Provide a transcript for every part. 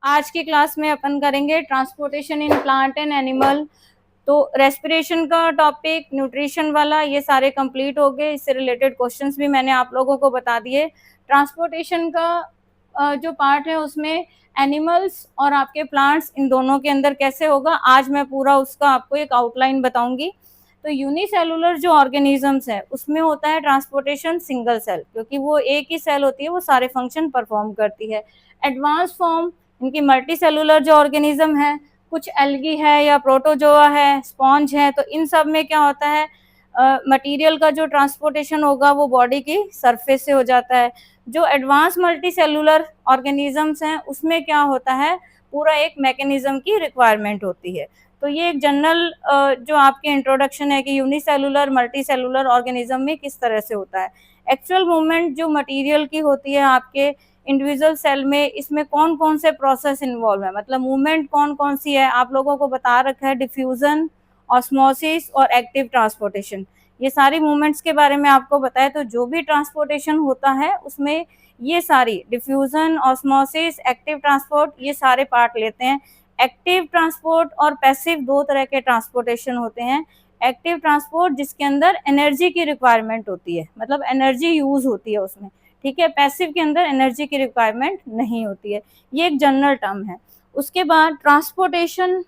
आज की क्लास में अपन करेंगे transportation in plant and animal. तो रेस्पिरेशन का टॉपिक, न्यूट्रिशन वाला, ये सारे कंप्लीट हो गए। इससे रिलेटेड क्वेश्चंस भी मैंने आप लोगों को बता दिए। ट्रांसपोर्टेशन का जो पार्ट है उसमें एनिमल्स और आपके प्लांट्स, इन दोनों के अंदर कैसे होगा, आज मैं पूरा उसका आपको एक आउटलाइन बताऊंगी। तो यूनिसेलुलर जो ऑर्गेनिजम्स है उसमें होता है ट्रांसपोर्टेशन सिंगल सेल, क्योंकि वो एक ही सेल होती है, वो सारे फंक्शन परफॉर्म करती है। एडवांस फॉर्म इनकी मल्टी सेलुलर जो ऑर्गेनिज्म है, कुछ एल्गी है या प्रोटोजोआ है, स्पॉन्ज है, तो इन सब में क्या होता है, मटेरियल का जो ट्रांसपोर्टेशन होगा वो बॉडी की सरफेस से हो जाता है। जो एडवांस मल्टी सेलुलर ऑर्गेनिजम्स हैं उसमें क्या होता है, पूरा एक मैकेनिज्म की रिक्वायरमेंट होती है। तो ये एक जनरल जो आपके इंट्रोडक्शन है कि यूनिसेलुलर मल्टी सेलुलर ऑर्गेनिज्म में किस तरह से होता है। एक्चुअल मूवमेंट जो मटेरियल की होती है आपके इंडिविजुअल सेल में, इसमें कौन कौन से प्रोसेस इन्वॉल्व है, मतलब मूवमेंट कौन कौन सी है, आप लोगों को बता रखा है। डिफ्यूजन, ऑस्मोसिस और एक्टिव ट्रांसपोर्टेशन, ये सारी मूवमेंट्स के बारे में आपको बताया। तो जो भी ट्रांसपोर्टेशन होता है उसमें ये सारी डिफ्यूजन, ऑस्मोसिस, एक्टिव ट्रांसपोर्ट, ये सारे पार्ट लेते हैं। एक्टिव ट्रांसपोर्ट और पैसिव दो तरह के ट्रांसपोर्टेशन होते हैं। एक्टिव ट्रांसपोर्ट जिसके अंदर एनर्जी की रिक्वायरमेंट होती है, मतलब एनर्जी यूज होती है उसमें, ठीक है। पैसिव के अंदर एनर्जी की रिक्वायरमेंट नहीं होती है। ये एक जनरल टर्म है। उसके बाद ट्रांसपोर्टेशन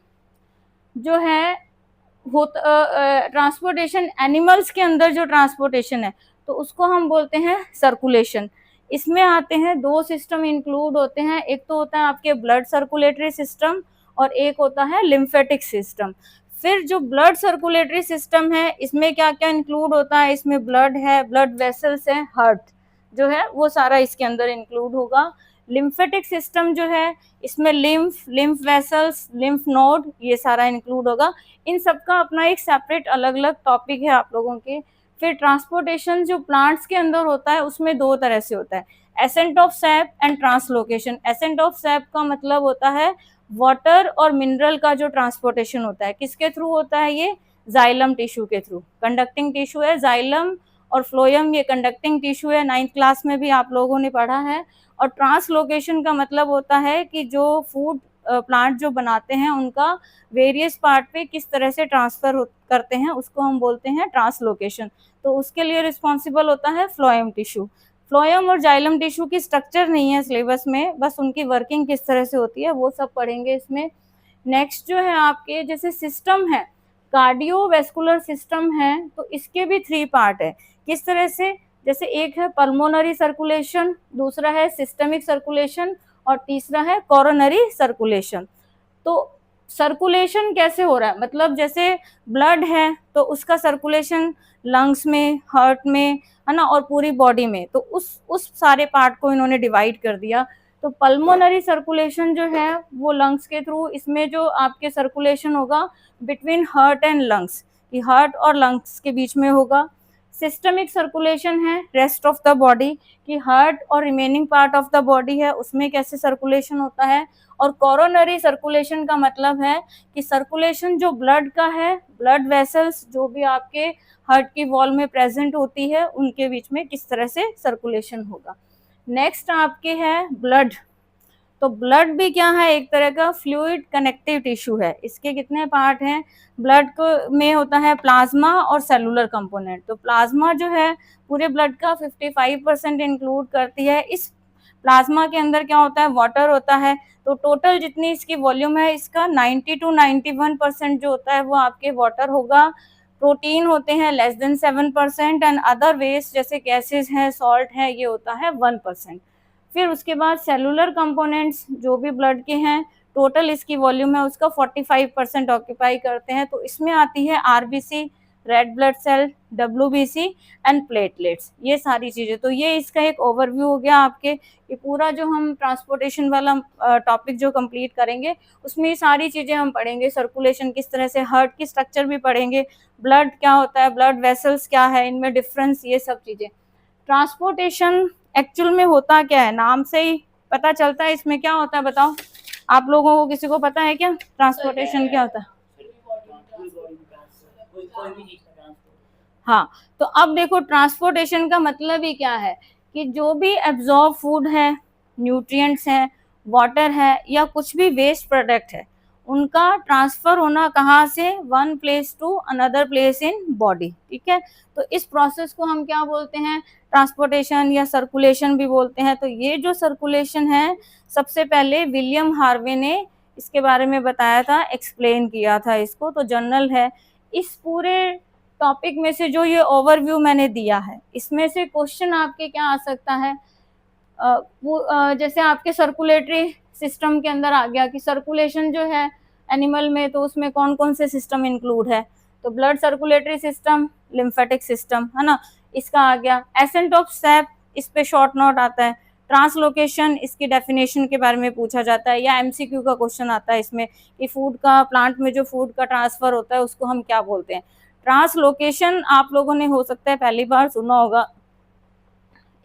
जो है ट्रांसपोर्टेशन एनिमल्स के अंदर जो ट्रांसपोर्टेशन है तो उसको हम बोलते हैं सर्कुलेशन। इसमें आते हैं दो सिस्टम इंक्लूड होते हैं, एक तो होता है आपके ब्लड सर्कुलेटरी सिस्टम और एक होता है लिम्फेटिक सिस्टम। फिर जो ब्लड सर्कुलेटरी सिस्टम है इसमें क्या क्या इंक्लूड होता है, इसमें ब्लड है, ब्लड वेसल्स है, हार्ट जो है वो सारा इसके अंदर इंक्लूड होगा। लिम्फेटिक सिस्टम जो है इसमें लिम्फ वेसल्स, लिम्फ नोड, ये सारा इंक्लूड होगा। इन सबका अपना एक सेपरेट अलग अलग टॉपिक है आप लोगों के। फिर ट्रांसपोर्टेशन जो प्लांट्स के अंदर होता है उसमें दो तरह से होता है, ascent of SAP and translocation. Ascent of SAP का मतलब होता है वाटर और मिनरल का जो ट्रांसपोर्टेशन होता है, किसके थ्रू होता है, ये जाइलम टिश्यू के थ्रू। कंडक्टिंग टिश्यू है जाइलम और फ्लोयम, ये कंडक्टिंग टिश्यू है, 9th क्लास में भी आप लोगों ने पढ़ा है। और ट्रांसलोकेशन का मतलब होता है कि जो फूड प्लांट जो बनाते हैं उनका वेरियस पार्ट पे किस तरह से ट्रांसफर करते हैं, उसको हम बोलते हैं ट्रांसलोकेशन। तो उसके लिए रिस्पॉन्सिबल होता है फ्लोएम टिश्यू। फ्लोएम और जाइलम टिश्यू की स्ट्रक्चर नहीं है सिलेबस में, बस उनकी वर्किंग किस तरह से होती है वो सब पढ़ेंगे इसमें। नेक्स्ट जो है आपके जैसे सिस्टम है, कार्डियोवैस्कुलर सिस्टम है, तो इसके भी 3 पार्ट है। किस तरह से, जैसे एक है पल्मोनरी सर्कुलेशन, दूसरा है सिस्टमिक सर्कुलेशन और तीसरा है कोरोनरी सर्कुलेशन। तो सर्कुलेशन कैसे हो रहा है, मतलब जैसे ब्लड है तो उसका सर्कुलेशन लंग्स में, हार्ट में, है ना, और पूरी बॉडी में, तो उस सारे पार्ट को इन्होंने डिवाइड कर दिया। तो पल्मोनरी सर्कुलेशन जो है वो लंग्स के थ्रू, इसमें जो आपके सर्कुलेशन होगा बिटवीन हार्ट एंड लंग्स, कि हार्ट और लंग्स के बीच में होगा। सिस्टमिक सर्कुलेशन है रेस्ट ऑफ द बॉडी, कि हार्ट और remaining part of the body है उसमें कैसे सर्कुलेशन होता है। और कोरोनरी सर्कुलेशन का मतलब है कि सर्कुलेशन जो ब्लड का है, ब्लड वेसल्स जो भी आपके हार्ट की वॉल में प्रेजेंट होती है उनके बीच में किस तरह से सर्कुलेशन होगा। नेक्स्ट आपके है ब्लड। तो ब्लड भी क्या है, एक तरह का फ्लूइड कनेक्टिव टिश्यू है। इसके कितने पार्ट हैं, ब्लड को में होता है प्लाज्मा और सेलुलर कंपोनेंट। तो प्लाज्मा जो है पूरे ब्लड का 55% इंक्लूड करती है। इस प्लाज्मा के अंदर क्या होता है, वाटर होता है। तो टोटल जितनी इसकी वॉल्यूम है इसका 90 to 91% जो होता है वो आपके वाटर होगा। प्रोटीन होते हैं less than 7% and other waste जैसे गैसेस हैं, सॉल्ट है, ये होता है 1%। फिर उसके बाद सेलुलर कंपोनेंट्स जो भी ब्लड के हैं, टोटल इसकी वॉल्यूम है उसका 45% ऑक्यूपाई करते हैं। तो इसमें आती है RBC, red blood cell, WBC and platelets, ये सारी चीज़ें। तो ये इसका एक ओवरव्यू हो गया आपके। ये पूरा जो हम ट्रांसपोर्टेशन वाला टॉपिक जो कंप्लीट करेंगे उसमें ये सारी चीज़ें हम पढ़ेंगे। सर्कुलेशन किस तरह से, हार्ट की स्ट्रक्चर भी पढ़ेंगे, ब्लड क्या होता है, ब्लड वेसल्स क्या है, इनमें डिफरेंस, ये सब चीज़ें। ट्रांसपोर्टेशन एक्चुअल में होता क्या है, नाम से ही पता चलता है इसमें क्या होता है, बताओ आप लोगों को, किसी को पता है क्या ट्रांसपोर्टेशन क्या होता है? हाँ, तो अब देखो ट्रांसपोर्टेशन का मतलब ही क्या है कि जो भी एब्जॉर्ब फूड है, न्यूट्रिएंट्स हैं, वाटर है या कुछ भी वेस्ट प्रोडक्ट है, उनका ट्रांसफर होना कहाँ से, one place to another place in body. ठीक है, तो इस प्रोसेस को हम क्या बोलते हैं, ट्रांसपोर्टेशन या सर्कुलेशन भी बोलते हैं। तो ये जो सर्कुलेशन है, सबसे पहले विलियम हार्वे ने इसके बारे में बताया था, एक्सप्लेन किया था इसको। तो जर्नल है। इस पूरे टॉपिक में से जो ये ओवरव्यू मैंने दिया है, इसमें से क्वेश्चन आपके क्या आ सकता है, जैसे आपके सर्कुलेटरी सिस्टम के अंदर आ गया कि सर्कुलेशन जो है एनिमल में, तो उसमें कौन कौन से सिस्टम इंक्लूड है, तो blood circulatory system, lymphatic system, है ना, इसका आ गया। एसेंट ऑफ सैप, इस पे शॉर्ट नोट आता है। ट्रांसलोकेशन, इसकी डेफिनेशन के बारे में पूछा जाता है, या एमसीक्यू का क्वेश्चन आता है इसमें कि फूड का, प्लांट में जो फूड का ट्रांसफर होता है उसको हम क्या बोलते हैं। ट्रांसलोकेशन आप लोगों ने हो सकता है पहली बार सुना होगा।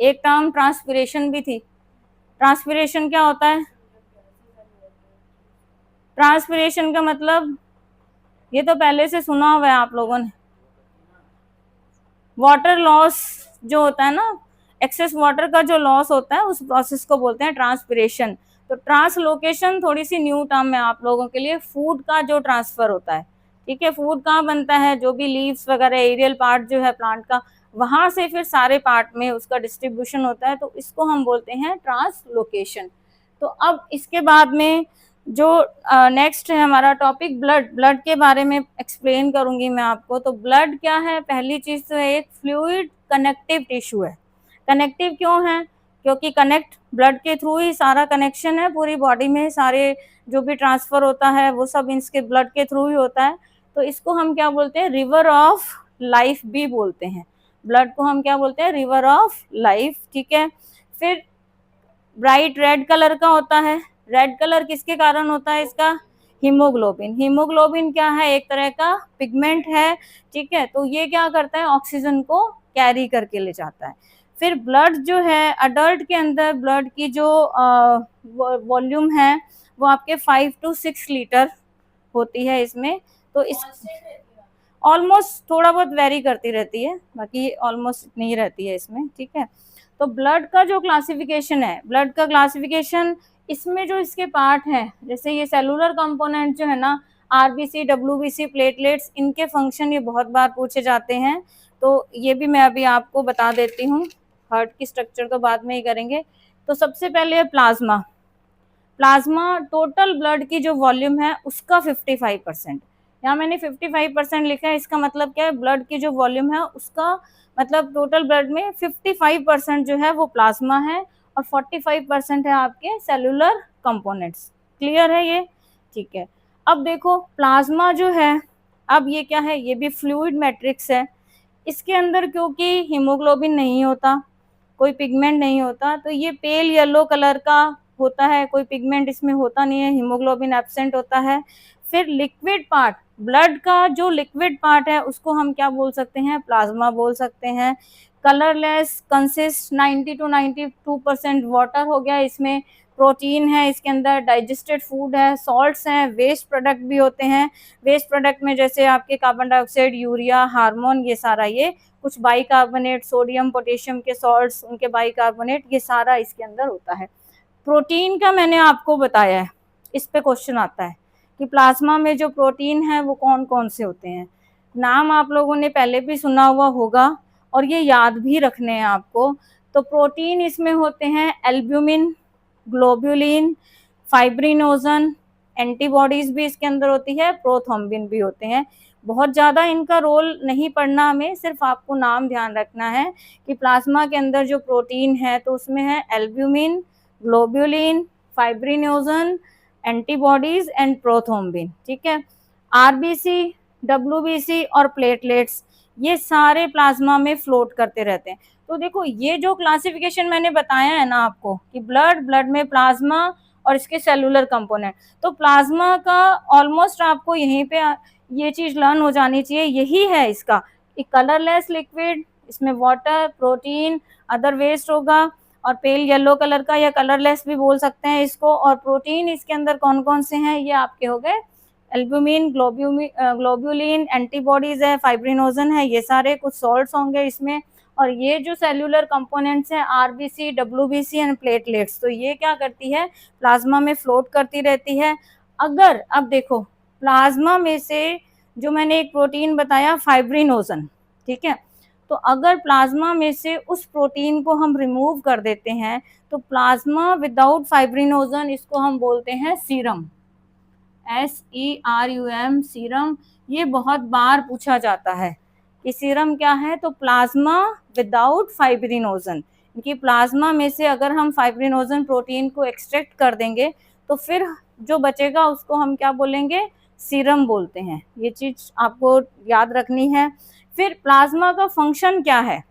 एक टर्म ट्रांसपिरेशन भी थी। ट्रांसपिरेशन क्या होता है, ट्रांसपिरेशन का मतलब, ये तो पहले से सुना हुआ है आप लोगों ने, वाटर लॉस जो होता है ना, एक्सेस वाटर का जो लॉस होता है, उस प्रोसेस को बोलते हैं ट्रांसपिरेशन। तो ट्रांसलोकेशन थोड़ी सी न्यू टर्म है आप लोगों के लिए, फूड का जो ट्रांसफर होता है। ठीक है, फूड कहाँ बनता है, जो भी लीव्स वगैरह, एरियल पार्ट जो है प्लांट का, वहां से फिर सारे पार्ट में उसका डिस्ट्रीब्यूशन होता है, तो इसको हम बोलते हैं ट्रांसलोकेशन। तो अब इसके बाद में जो नेक्स्ट है हमारा टॉपिक, ब्लड के बारे में एक्सप्लेन करूंगी मैं आपको। तो ब्लड क्या है, पहली चीज तो एक फ्लूइड कनेक्टिव टिश्यू है। कनेक्टिव क्यों है, क्योंकि कनेक्ट ब्लड के थ्रू ही सारा कनेक्शन है पूरी बॉडी में, सारे जो भी ट्रांसफर होता है वो सब इसके ब्लड के थ्रू ही होता है। तो इसको हम क्या बोलते हैं, रिवर ऑफ लाइफ भी बोलते हैं। ब्लड को हम क्या बोलते हैं, रिवर ऑफ लाइफ। ठीक है, फिर ब्राइट रेड कलर का होता है। रेड कलर किसके कारण होता है इसका, हीमोग्लोबिन। हीमोग्लोबिन क्या है, एक तरह का पिगमेंट है। ठीक है, तो ये क्या करता है, ऑक्सीजन को कैरी करके ले जाता है। फिर ब्लड जो है, अडल्ट के अंदर ब्लड की जो वॉल्यूम है वो आपके 5 to 6 लीटर होती है इसमें। तो इस ऑलमोस्ट थोड़ा बहुत वेरी करती रहती है, बाकी ऑलमोस्ट इतनी ही रहती है इसमें। ठीक है, तो ब्लड का जो क्लासिफिकेशन है, ब्लड का क्लासिफिकेशन, इसमें जो इसके पार्ट हैं, जैसे ये सेलुलर कंपोनेंट जो है ना, आरबीसी, डब्ल्यूबीसी, प्लेटलेट्स, इनके फंक्शन ये बहुत बार पूछे जाते हैं, तो ये भी मैं अभी आपको बता देती हूँ। हार्ट की स्ट्रक्चर तो बाद में ही करेंगे। तो सबसे पहले है प्लाज्मा। प्लाज्मा टोटल ब्लड की जो वॉल्यूम है उसका 55%, यहाँ मैंने 55% लिखा है, इसका मतलब क्या है, ब्लड की जो वॉल्यूम है उसका मतलब टोटल ब्लड में 55% जो है वो प्लाज्मा है, और 45% है आपके सेलुलर कंपोनेंट्स। क्लियर है ये, ठीक है। अब देखो प्लाज्मा जो है, अब ये क्या है, ये भी फ्लूइड मैट्रिक्स है। इसके अंदर क्योंकि हीमोग्लोबिन नहीं होता, कोई पिगमेंट नहीं होता, तो ये पेल येलो कलर का होता है, कोई पिगमेंट इसमें होता नहीं है, हीमोग्लोबिन एब्सेंट होता है। फिर लिक्विड पार्ट, ब्लड का जो लिक्विड पार्ट है उसको हम क्या बोल सकते हैं, प्लाज्मा बोल सकते हैं। कलरलेस, कंसिस्ट 90 to 92% वाटर हो गया, इसमें प्रोटीन है, इसके अंदर डाइजेस्टेड फूड है, सॉल्ट्स हैं, वेस्ट प्रोडक्ट भी होते हैं। वेस्ट प्रोडक्ट में जैसे आपके कार्बन डाइऑक्साइड, यूरिया, हार्मोन, ये सारा, ये कुछ बाइकार्बोनेट, सोडियम पोटेशियम के सॉल्ट्स, उनके बाइकार्बोनेट, ये सारा इसके अंदर होता है। प्रोटीन का मैंने आपको बताया है, इस पे क्वेश्चन आता है कि प्लाज्मा में जो प्रोटीन है वो कौन कौन से होते हैं। नाम आप लोगों ने पहले भी सुना हुआ होगा और ये याद भी रखने हैं आपको। तो प्रोटीन इसमें होते हैं एल्ब्यूमिन, ग्लोब्यूलिन, फाइब्रिनोजन, एंटीबॉडीज भी इसके अंदर होती है, प्रोथ्रोम्बिन भी होते हैं। बहुत ज़्यादा इनका रोल नहीं पढ़ना हमें, सिर्फ आपको नाम ध्यान रखना है कि प्लाज्मा के अंदर जो प्रोटीन है तो उसमें है albumin, globulin, fibrinogen, antibodies and prothrombin. ठीक है, आरबीसी, डब्ल्यूबीसी और प्लेटलेट्स, ये सारे प्लाज्मा में फ्लोट करते रहते हैं। तो देखो ये जो क्लासिफिकेशन मैंने बताया है ना आपको कि ब्लड में प्लाज्मा और इसके सेलुलर कंपोनेंट, तो प्लाज्मा का ऑलमोस्ट आपको यहीं पे ये चीज लर्न हो जानी चाहिए, यही है इसका, एक कलरलेस लिक्विड, इसमें वाटर, प्रोटीन, अदर वेस्ट होगा, और पेल येलो कलर का या कलरलेस भी बोल सकते हैं इसको। और प्रोटीन इसके अंदर कौन कौन से हैं, ये आपके हो गए एल्ब्यूमिन, ग्लोब्यूलिन, एंटीबॉडीज है, फाइब्रिनोजन है, ये सारे कुछ सॉल्ट्स होंगे इसमें, और ये जो सेल्यूलर कंपोनेंट्स हैं आरबीसी, डब्ल्यूबीसी एंड प्लेटलेट्स, तो ये क्या करती है, प्लाज्मा में फ्लोट करती रहती है। अगर अब देखो प्लाज्मा में से जो मैंने एक प्रोटीन बताया फाइब्रिनोजन, ठीक है, तो अगर प्लाज्मा में से उस प्रोटीन को हम रिमूव कर देते हैं तो प्लाज्मा विदाउट फाइब्रिनोजन, इसको हम बोलते हैं सीरम, SERUM, सीरम। ये बहुत बार पूछा जाता है कि सीरम क्या है, तो प्लाज्मा विदाउट फाइब्रिनोजन, कि प्लाज्मा में से अगर हम फाइब्रिनोजन प्रोटीन को एक्सट्रैक्ट कर देंगे तो फिर जो बचेगा उसको हम क्या बोलेंगे, सीरम बोलते हैं। ये चीज आपको याद रखनी है। फिर प्लाज्मा का फंक्शन क्या है,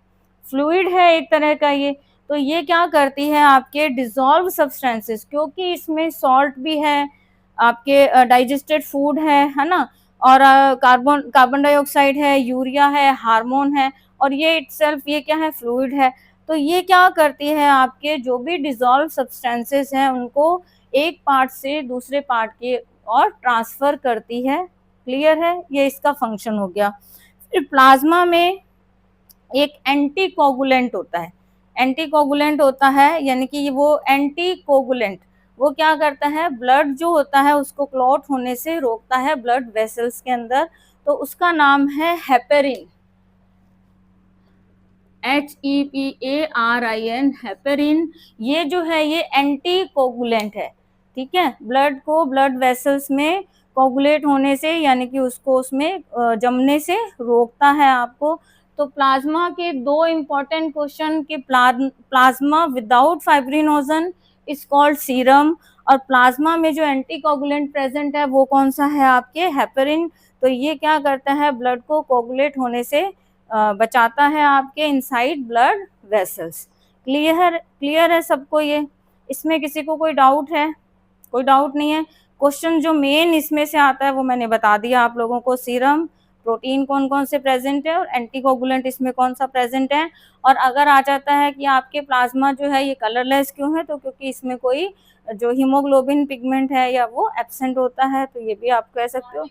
फ्लूइड है एक तरह का ये, तो ये क्या करती है, आपके डिसॉल्व सब्सटेंसेस, क्योंकि इसमें सॉल्ट भी है, आपके डाइजेस्टेड फूड है ना, और कार्बन डाइऑक्साइड है, यूरिया है, हार्मोन है, और ये इटसेल्फ ये क्या है, फ्लूइड है। तो ये क्या करती है, आपके जो भी डिसॉल्व सब्सटेंसेस हैं उनको एक पार्ट से दूसरे पार्ट के और ट्रांसफर करती है। क्लियर है, ये इसका फंक्शन हो गया। फिर प्लाज्मा में एक एंटीकोगुलेंट होता है, एंटीकोगुलेंट होता है यानी कि वो एंटीकोगुलेंट वो क्या करता है, ब्लड जो होता है उसको क्लॉट होने से रोकता है ब्लड वेसल्स के अंदर, तो उसका नाम है हेपेरिन, HEPARIN, हेपेरिन। ये जो है ये एंटीकोगुलेंट है, ठीक है, ब्लड को ब्लड वेसल्स में कोगुलेट होने से यानी कि उसको उसमें जमने से रोकता है आपको। तो प्लाज्मा के दो इंपॉर्टेंट क्वेश्चन कि plasma without fibrinogen is called serum, और प्लाज्मा में जो एंटीकोगुलेंट प्रेजेंट है वो कौन सा है, आपके हेपेरिन। तो ये क्या करता है, ब्लड को कोगुलेट होने से बचाता है आपके इनसाइड ब्लड वेसल्स। क्लियर है सबको ये, इसमें किसी को कोई डाउट है, कोई डाउट नहीं है। क्वेश्चन जो मेन इसमें से आता है वो मैंने बता दिया आप लोगों को, सीरम, प्रोटीन कौन कौन से प्रेजेंट है और एंटीकोगुलेंट इसमें कौन सा प्रेजेंट है। और अगर आ जाता है कि आपके प्लाज्मा जो है ये कलरलेस क्यों है, तो क्योंकि इसमें कोई जो हीमोग्लोबिन पिगमेंट है या वो एब्सेंट होता है, तो ये भी आप कह सकते हो।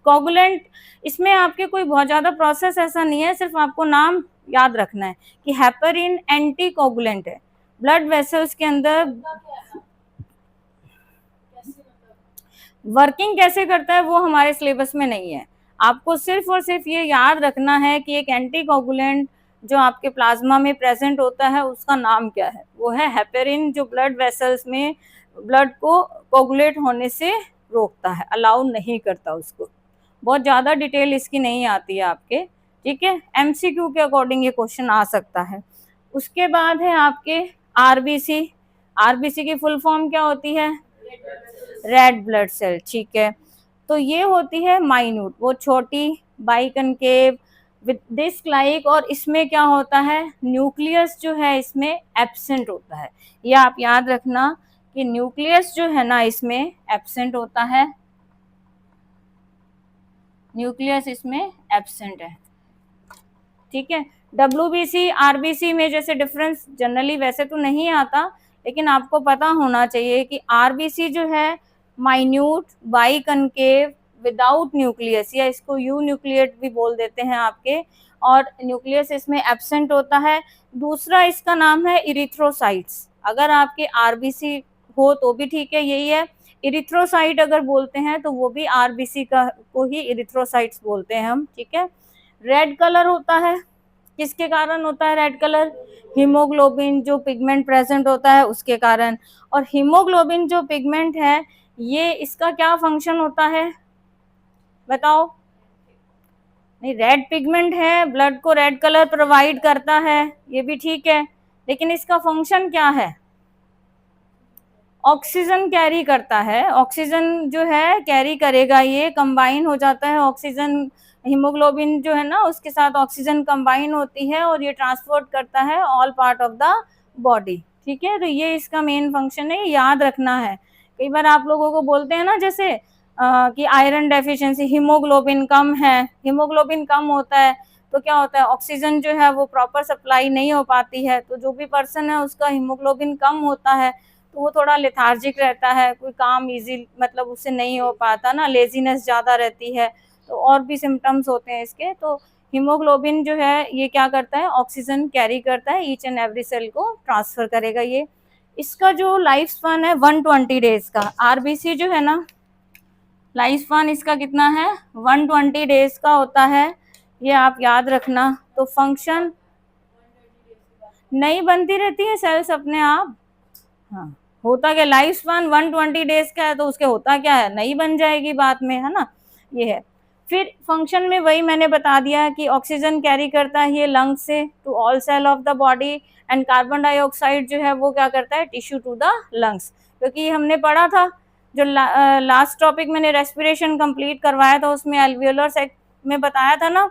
कोगुलेंट इसमें आपके कोई बहुत ज्यादा प्रोसेस ऐसा नहीं है, सिर्फ आपको नाम याद रखना है कि हेपेरिन एंटीकोगुलेंट है ब्लड वेसल्स के अंदर। वर्किंग कैसे करता है वो हमारे सिलेबस में नहीं है, आपको सिर्फ और सिर्फ ये याद रखना है कि एक एंटीकोगुलेंट जो आपके प्लाज्मा में प्रेजेंट होता है उसका नाम क्या है, वो है हेपेरिन, जो ब्लड वेसल्स में ब्लड को कोगुलेट होने से रोकता है, अलाउ नहीं करता उसको। बहुत ज़्यादा डिटेल इसकी नहीं आती है आपके, ठीक है, MCQ के अकॉर्डिंग ये क्वेश्चन आ सकता है। उसके बाद है आपके आरबीसी, आरबीसी की फुल फॉर्म क्या होती है, रेड ब्लड सेल, ठीक है। तो ये होती है माइन्यूट, वो छोटी बाइकनकेव विद डिस्क लाइक, और इसमें क्या होता है, न्यूक्लियस जो है इसमें एब्सेंट होता है। ये आप याद रखना कि न्यूक्लियस जो है ना इसमें एब्सेंट होता है, न्यूक्लियस इसमें एब्सेंट है, ठीक है। WBC RBC में जैसे डिफरेंस जनरली वैसे तो नहीं आता, लेकिन आपको पता होना चाहिए कि RBC जो है माइन्यूट बाइकनकेव विदाउट न्यूक्लियस, या इसको यू न्यूक्लिएट भी बोल देते हैं आपके, और न्यूक्लियस इसमें एब्सेंट होता है। दूसरा इसका नाम है इरिथ्रोसाइट्स, अगर आपके RBC हो तो भी ठीक है, यही है। इरिथ्रोसाइट अगर बोलते हैं तो वो भी RBC का को ही इरिथ्रोसाइट्स बोलते हैं हम, ठीक है। रेड कलर होता है, किसके कारण होता है रेड कलर, हीमोग्लोबिन जो पिगमेंट प्रेजेंट होता है उसके कारण। और हीमोग्लोबिन जो पिगमेंट है ये इसका क्या फंक्शन होता है बताओ, नहीं रेड पिगमेंट है, ब्लड को रेड कलर प्रोवाइड करता है, ये भी ठीक है, लेकिन इसका फंक्शन क्या है, ऑक्सीजन कैरी करता है, ऑक्सीजन जो है कैरी करेगा, ये कंबाइन हो जाता है, ऑक्सीजन हीमोग्लोबिन जो है ना उसके साथ ऑक्सीजन कंबाइन होती है और ये ट्रांसपोर्ट करता है all part of the body, ठीक है। तो ये इसका मेन फंक्शन है, याद रखना है। कई बार आप लोगों को बोलते हैं ना जैसे कि आयरन डेफिशिएंसी, हीमोग्लोबिन कम है, हीमोग्लोबिन कम होता है तो क्या होता है, ऑक्सीजन जो है वो प्रॉपर सप्लाई नहीं हो पाती है, तो जो भी पर्सन है उसका हीमोग्लोबिन कम होता है तो वो थोड़ा लेथार्जिक रहता है, कोई काम इजी मतलब उससे नहीं हो पाता ना, लेजीनेस ज़्यादा रहती है, तो और भी सिम्टम्स होते हैं इसके। तो हीमोग्लोबिन जो है ये क्या करता है, ऑक्सीजन कैरी करता है, ईच एंड एवरी सेल को ट्रांसफर करेगा ये। इसका जो लाइफ स्पैन है 120 डेज का। आरबीसी जो है ना, लाइफ स्पैन इसका कितना है, 120 डेज का होता है, ये आप याद रखना। तो फंक्शन नहीं बनती रहती है सेल्स अपने आप। हाँ, होता क्या, लाइफ स्पैन 120 डेज का है तो उसके होता क्या है, नहीं बन जाएगी बाद में, है ना, ये है। फिर फंक्शन में वही मैंने बता दिया कि ऑक्सीजन कैरी करता है ये लंग से to all cell of the body, and carbon dioxide जो है वो क्या करता है, टिश्यू टू द लंग्स। क्योंकि हमने पढ़ा था जो लास्ट टॉपिक मैंने रेस्पिरेशन कंप्लीट करवाया था, उसमें एल्वियोलर सेक में बताया था ना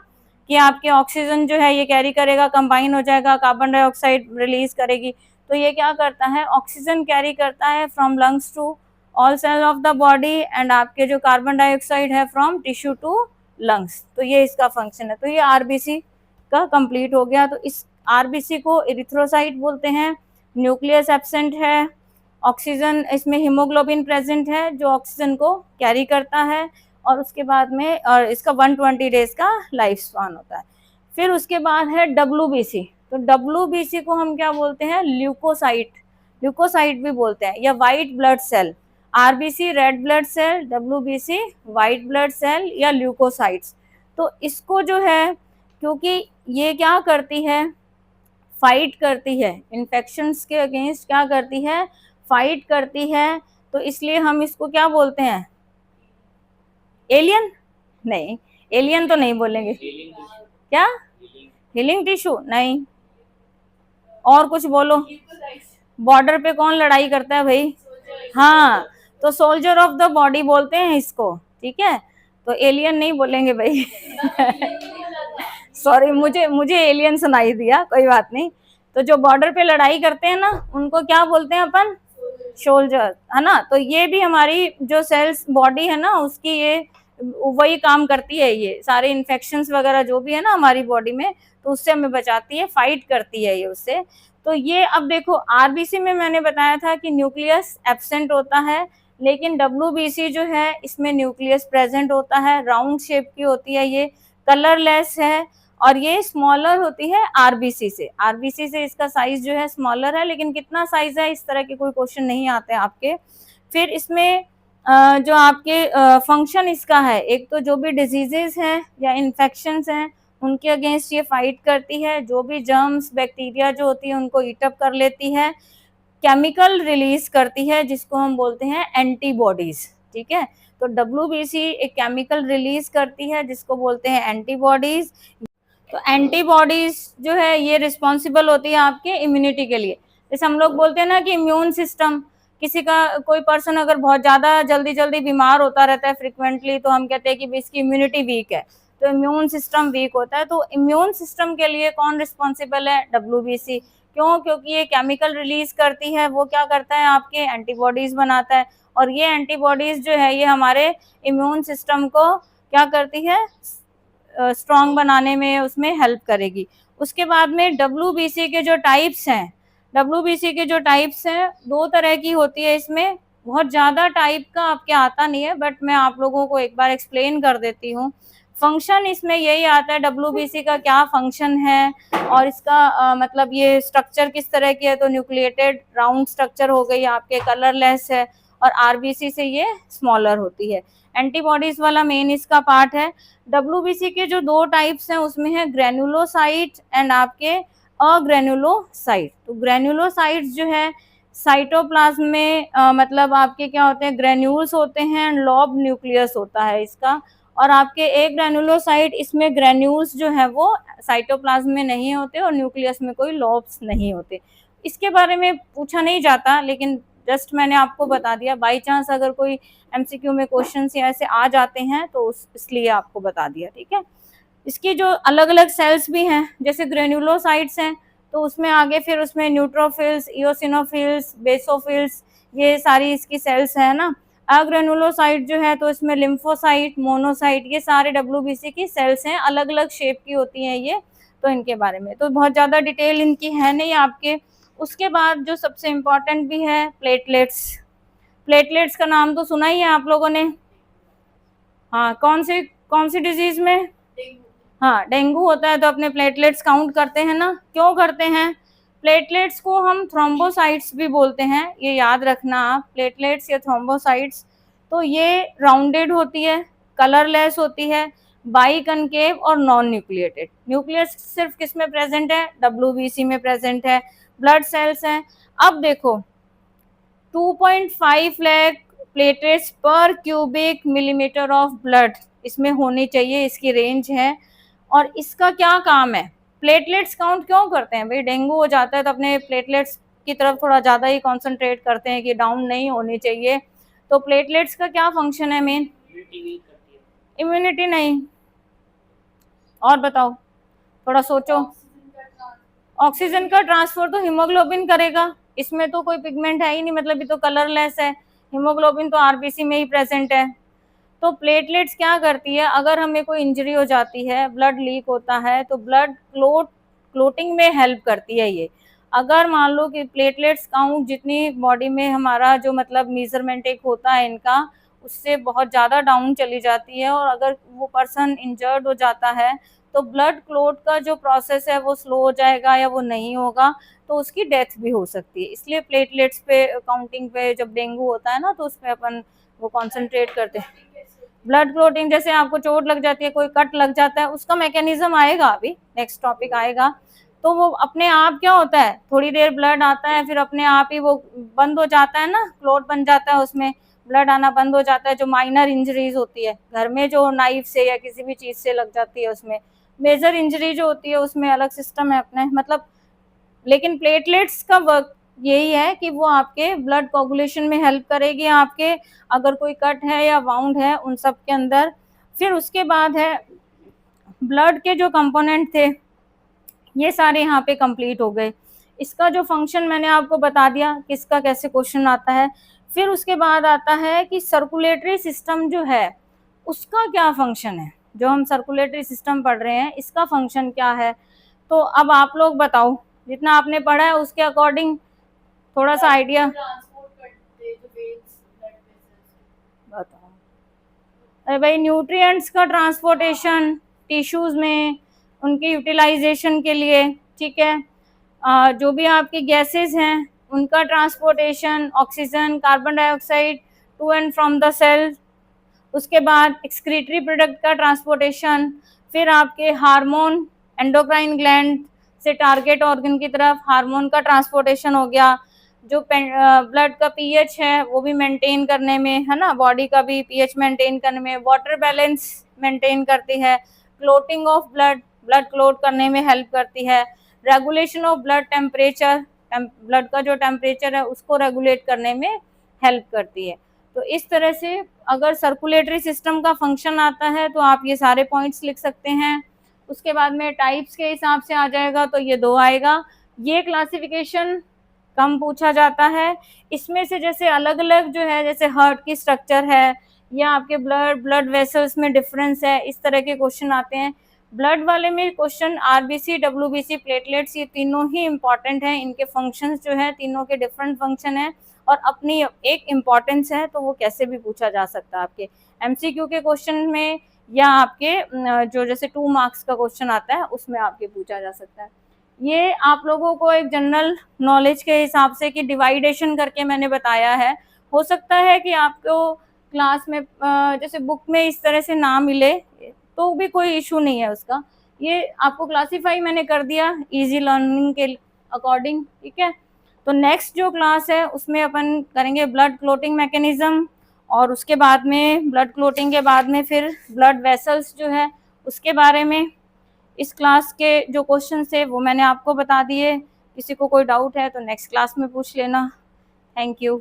कि आपके ऑक्सीजन जो है ये कैरी करेगा, कंबाइन हो जाएगा, कार्बन डाइऑक्साइड रिलीज करेगी। तो ये क्या करता है, ऑक्सीजन कैरी करता है from lungs to all cell of the body, and आपके जो कार्बन डाइऑक्साइड है फ्रॉम टिश्यू टू लंग्स। तो ये इसका फंक्शन है। तो ये आरबीसी का कंप्लीट हो गया। तो इस आरबीसी को इरिथ्रोसाइट बोलते हैं। न्यूक्लियस एब्सेंट है, ऑक्सीजन इसमें हीमोग्लोबिन प्रेजेंट है जो ऑक्सीजन को कैरी करता है, और उसके बाद में और इसका 120 डेज का लाइफ स्पैन होता है। फिर उसके बाद है डब्ल्यूबीसी। तो डब्ल्यूबीसी को हम क्या बोलते हैं, ल्यूकोसाइट, ल्यूकोसाइट भी बोलते हैं, या white blood cell. RBC red blood cell, WBC white blood cell या ल्यूकोसाइट्स। तो इसको जो है, क्योंकि ये क्या करती है, फाइट करती है इन्फेक्शंस के अगेंस्ट, क्या करती है, फाइट करती है, तो इसलिए हम इसको क्या बोलते हैं, एलियन नहीं, एलियन तो नहीं बोलेंगे। क्या, हीलिंग टिश्यू नहीं, और कुछ बोलो। बॉर्डर पे कौन लड़ाई करता है भाई, हाँ, तो सोल्जर ऑफ द बॉडी बोलते हैं इसको, ठीक है। तो एलियन नहीं बोलेंगे भाई सॉरी, मुझे एलियन सुनाई दिया, कोई बात नहीं। तो जो बॉर्डर पे लड़ाई करते हैं ना, उनको क्या बोलते हैं अपन, सोल्जर, है ना। तो ये भी हमारी जो सेल्स बॉडी है ना, उसकी ये वही काम करती है, ये सारे इन्फेक्शंस वगैरह जो भी है ना हमारी बॉडी में, तो उससे हमें बचाती है, फाइट करती है ये उससे। तो ये अब देखो, आरबीसी में मैंने बताया था कि न्यूक्लियस एब्सेंट होता है, लेकिन डब्ल्यूबीसी जो है इसमें न्यूक्लियस प्रेजेंट होता है, राउंड शेप की होती है, ये कलरलेस है, और ये स्मॉलर होती है आरबीसी से। आरबीसी से इसका साइज जो है स्मॉलर है, लेकिन कितना साइज है इस तरह के कोई क्वेश्चन नहीं आते आपके। फिर इसमें जो आपके फंक्शन इसका है, एक तो जो भी डिजीजेस हैं या इन्फेक्शंस हैं उनके अगेंस्ट ये फाइट करती है, जो भी जर्म्स बैक्टीरिया जो होती है उनको ईट अप कर लेती है, केमिकल रिलीज करती है जिसको हम बोलते हैं एंटीबॉडीज, ठीक है। तो डब्ल्यूबीसी एक केमिकल रिलीज करती है जिसको बोलते हैं एंटीबॉडीज। तो एंटीबॉडीज जो है ये रिस्पॉन्सिबल होती है आपके इम्यूनिटी के लिए। जैसे हम लोग बोलते हैं ना कि इम्यून सिस्टम, किसी का कोई पर्सन अगर बहुत ज़्यादा जल्दी जल्दी बीमार होता रहता है फ्रिक्वेंटली, तो हम कहते हैं कि इसकी इम्यूनिटी वीक है, तो इम्यून सिस्टम वीक होता है। तो इम्यून सिस्टम के लिए कौन रिस्पॉन्सिबल है, डब्ल्यूबीसी। क्यों, क्योंकि ये केमिकल रिलीज करती है, वो क्या करता है, आपके एंटीबॉडीज बनाता है, और ये एंटीबॉडीज जो है ये हमारे इम्यून सिस्टम को क्या करती है, स्ट्रॉन्ग बनाने में उसमें हेल्प करेगी। उसके बाद में डब्ल्यूबीसी के जो टाइप्स हैं, डब्ल्यूबीसी के जो टाइप्स हैं 2 तरह की होती है। इसमें बहुत ज़्यादा टाइप का आपके आता नहीं है, बट मैं आप लोगों को एक बार एक्सप्लेन कर देती हूँ। फंक्शन इसमें यही आता है डब्ल्यूबीसी का क्या फंक्शन है, और इसका मतलब ये स्ट्रक्चर किस तरह की है। तो न्यूक्लिएटेड राउंड स्ट्रक्चर हो गई आपके, कलरलेस है, और आरबीसी से ये स्मॉलर होती है। एंटीबॉडीज वाला मेन इसका पार्ट है। डब्ल्यूबीसी के जो 2 टाइप्स हैं उसमें है ग्रेनुलोसाइट एंड आपके अग्रेनुलोसाइट। तो ग्रेनुलोसाइट जो है साइटोप्लाज्म में मतलब आपके क्या होते हैं, ग्रेन्यूल्स होते हैं, लॉब न्यूक्लियस होता है इसका, और आपके एक ग्रेनुलोसाइट इसमें ग्रेन्यूल्स जो है वो साइटोप्लाज्म में नहीं होते, और न्यूक्लियस में कोई लॉब्स नहीं होते। इसके बारे में पूछा नहीं जाता, लेकिन जस्ट मैंने आपको बता दिया, बाई चांस अगर कोई एमसीक्यू में क्वेश्चन ऐसे आ जाते हैं तो इसलिए आपको बता दिया, ठीक है। इसकी जो अलग अलग सेल्स भी हैं, जैसे ग्रेनुलोसाइट्स हैं, तो उसमें आगे फिर उसमें न्यूट्रोफिल्स, इओसिनोफिल्स, बेसोफिल्स, ये सारी इसकी सेल्स है ना। अग्रेनुलोसाइट जो है तो इसमें लिम्फोसाइट, मोनोसाइट, ये सारे डब्ल्यूबीसी की सेल्स हैं, अलग अलग शेप की होती हैं ये। तो इनके बारे में तो बहुत ज़्यादा डिटेल इनकी है नहीं आपके। उसके बाद जो सबसे इम्पॉर्टेंट भी है प्लेटलेट्स। प्लेटलेट्स का नाम तो सुना ही है आप लोगों ने, हाँ, कौन सी डिजीज में, हाँ, डेंगू होता है तो अपने प्लेटलेट्स काउंट करते हैं ना, क्यों करते हैं? प्लेटलेट्स को हम थ्रोम्बोसाइट्स भी बोलते हैं, ये याद रखना आप, प्लेटलेट्स या थ्रोम्बोसाइट्स। तो ये राउंडेड होती है, कलरलेस होती है, बाइकनकेव और नॉन न्यूक्लिएटेड। न्यूक्लियस सिर्फ किस में प्रेजेंट है? WBC में प्रेजेंट है। ब्लड सेल्स हैं। अब देखो 2.5 लाख प्लेटलेट्स पर क्यूबिक मिलीमीटर ऑफ ब्लड इसमें होनी चाहिए, इसकी रेंज है। और इसका क्या काम है? प्लेटलेट्स काउंट क्यों करते हैं भाई? डेंगू हो जाता है तो अपने प्लेटलेट्स की तरफ थोड़ा ज़्यादा ही कॉन्सेंट्रेट करते हैं कि डाउन नहीं होनी चाहिए। तो प्लेटलेट्स का क्या फंक्शन है मेन? इम्यूनिटी नहीं, और बताओ, थोड़ा सोचो। ऑक्सीजन का ट्रांसफर तो हीमोग्लोबिन करेगा, इसमें तो कोई पिगमेंट है ही नहीं, मतलब ये तो कलरलेस है। हीमोग्लोबिन तो आरबीसी में ही प्रेजेंट है। तो प्लेटलेट्स क्या करती है, अगर हमें कोई इंजरी हो जाती है, ब्लड लीक होता है, तो ब्लड क्लोटिंग में हेल्प करती है ये। अगर मान लो कि प्लेटलेट्स काउंट जितनी बॉडी में हमारा जो मतलब मेजरमेंट एक होता है इनका, उससे बहुत ज़्यादा डाउन चली जाती है, और अगर वो पर्सन इंजर्ड हो जाता है तो ब्लड क्लोट का जो प्रोसेस है वो स्लो हो जाएगा या वो नहीं होगा, तो उसकी डेथ भी हो सकती है। इसलिए प्लेटलेट्स पे काउंटिंग पे जब डेंगू होता है ना, तो उसमें अपन वो कॉन्सेंट्रेट करते हैं। ब्लड क्लोटिंग जैसे आपको चोट लग जाती है, कोई कट लग जाता है, उसका मैकेनिज्म आएगा, अभी नेक्स्ट टॉपिक आएगा। तो वो अपने आप क्या होता है, थोड़ी देर ब्लड आता है, फिर अपने आप ही वो बंद हो जाता है ना, क्लोट बन जाता है, उसमें ब्लड आना बंद हो जाता है। जो माइनर इंजरीज होती है घर में, जो नाइफ से या किसी भी चीज से लग जाती है, उसमें मेजर इंजरी जो होती है उसमें अलग सिस्टम है अपने, मतलब। लेकिन प्लेटलेट्स का वर्क यही है कि वो आपके ब्लड कोगुलेशन में हेल्प करेगी, आपके अगर कोई कट है या वाउंड है उन सब के अंदर। फिर उसके बाद है ब्लड के जो कंपोनेंट थे ये सारे यहाँ पे कंप्लीट हो गए। इसका जो फंक्शन मैंने आपको बता दिया, किसका कैसे क्वेश्चन आता है। फिर उसके बाद आता है कि सर्कुलेटरी सिस्टम जो है उसका क्या फंक्शन है। जो हम सर्कुलेटरी सिस्टम पढ़ रहे हैं इसका फंक्शन क्या है। तो अब आप लोग बताओ, जितना आपने पढ़ा है उसके अकॉर्डिंग थोड़ा सा आइडिया बताओ। अरे भाई, न्यूट्रिएंट्स का ट्रांसपोर्टेशन टिश्यूज में, उनके यूटिलाइजेशन के लिए, ठीक है। जो भी आपकी गैसेस हैं उनका transportation, oxygen, carbon dioxide to and from the cell. उसके बाद एक्सक्रीटरी प्रोडक्ट का ट्रांसपोर्टेशन। फिर आपके हार्मोन, एंडोक्राइन ग्लैंड से टारगेट ऑर्गन की तरफ हार्मोन का ट्रांसपोर्टेशन हो गया। जो ब्लड का पीएच है वो भी मेंटेन करने में, है ना, बॉडी का भी पीएच मेंटेन करने में, वाटर बैलेंस मेंटेन करती है। Clotting of blood, blood clot करने में हेल्प करती है। Regulation of blood temperature, blood का जो टेम्परेचर है उसको रेगुलेट करने में हेल्प करती है। तो इस तरह से अगर सर्कुलेटरी सिस्टम का फंक्शन आता है तो आप ये सारे पॉइंट्स लिख सकते हैं। उसके बाद में टाइप्स के हिसाब से आ जाएगा तो ये 2 आएगा। ये क्लासिफिकेशन कम पूछा जाता है। इसमें से जैसे अलग अलग जो है, जैसे हार्ट की स्ट्रक्चर है या आपके ब्लड वेसल्स में डिफरेंस है, इस तरह के क्वेश्चन आते हैं। ब्लड वाले में क्वेश्चन आरबीसी, डब्ल्यूबीसी, प्लेटलेट्स, ये तीनों ही इंपॉर्टेंट हैं। इनके फंक्शंस जो है तीनों के डिफरेंट फंक्शन है और अपनी एक इम्पॉर्टेंस है, तो वो कैसे भी पूछा जा सकता है आपके एमसीक्यू के क्वेश्चन में, या आपके जो जैसे 2 मार्क्स का क्वेश्चन आता है उसमें आपके पूछा जा सकता है। ये आप लोगों को एक जनरल नॉलेज के हिसाब से कि डिवाइडेशन करके मैंने बताया है। हो सकता है कि आपको क्लास में जैसे बुक में इस तरह से ना मिले तो भी कोई इशू नहीं है उसका। ये आपको क्लासीफाई मैंने कर दिया इजी लर्निंग के अकॉर्डिंग, ठीक है। तो नेक्स्ट जो क्लास है उसमें अपन करेंगे ब्लड क्लोटिंग मैकेनिज्म, और उसके बाद में ब्लड क्लोटिंग के बाद में फिर ब्लड वेसल्स जो है उसके बारे में। इस क्लास के जो क्वेश्चन थे वो मैंने आपको बता दिए। किसी को कोई डाउट है तो नेक्स्ट क्लास में पूछ लेना। Thank you.